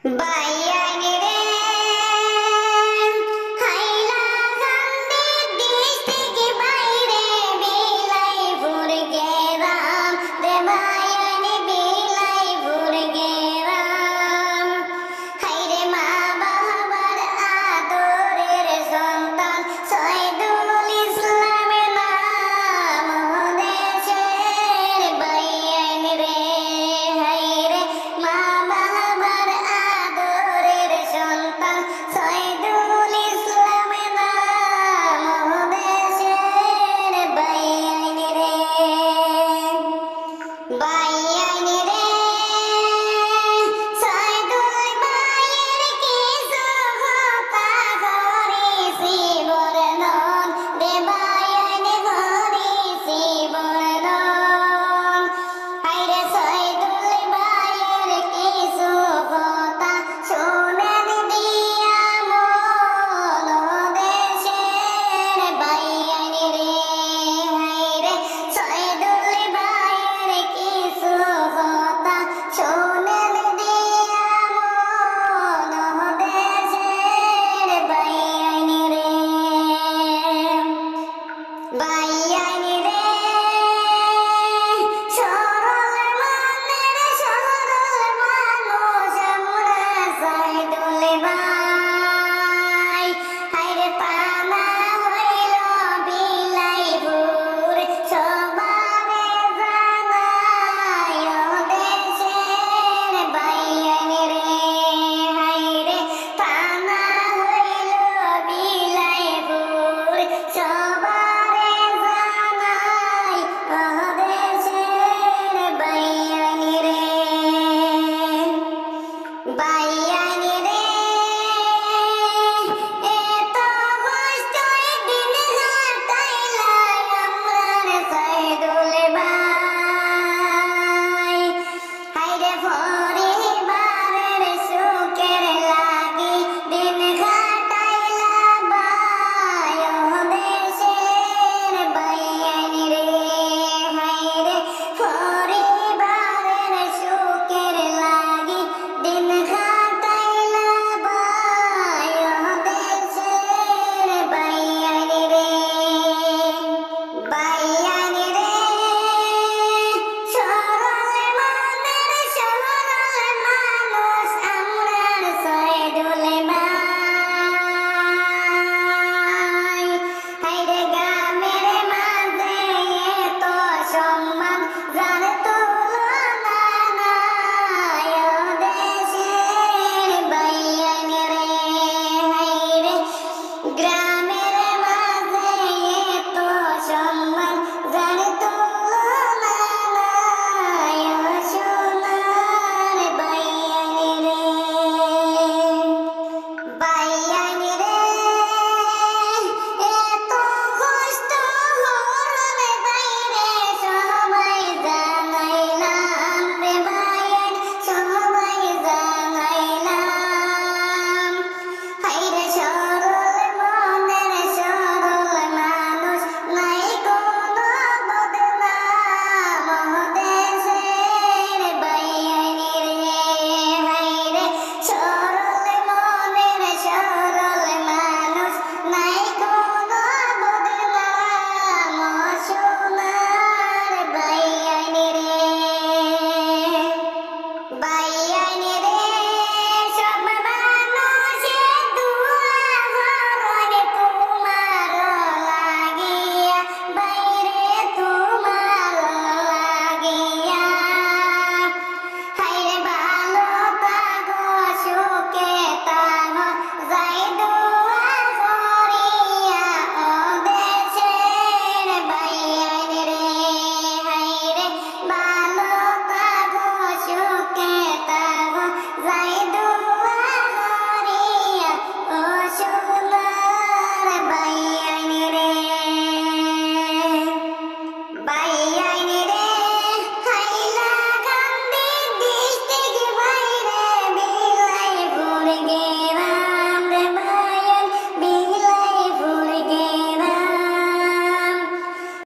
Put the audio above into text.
বাইয়াইনি রে হাইলা কান্দে দেশ থেকে বাইরে বিলাই ভুর গেলাম রে বাইয়াইনি বিলাই ভুর গেলাম হাইরে মা বাবার আদরের সন্তান শহীদুল ইসলামের নাম দেশের বাইয়াইনি রে হাইরে মা বাবার আদরের সন্তান শহীদুল ইসলামের নাম দেশের বাইয়াইনি রে বাইয়াইনি রে শহীদুল ভাইয়ের কিছু কথা করেছি বর্ণন রে বাইয়াইনি করেছি বর্ণন হাইরে শহীদুল ভাইয়ের কিছু কথা শুনেন দিয়া মন দেশের বাইয়াইনি রে হাইরে শহীদুল ভাইয়ের কিছু কথা শুনেন দিয়া মন দেশের বাইয়াইনি রে বাইয়াইনি রে সরল মনের সরল মানুষ আমরা শহীদুল ভাই হাইরে পানা হইল বিলাই ভুর সবারে জানাই দেশের বাইয়াইনি রে হাইরে পানা হইল বিলাই ভুর সবারে জানাই দেশের বাইয়াইনি রে বাইয়াইনি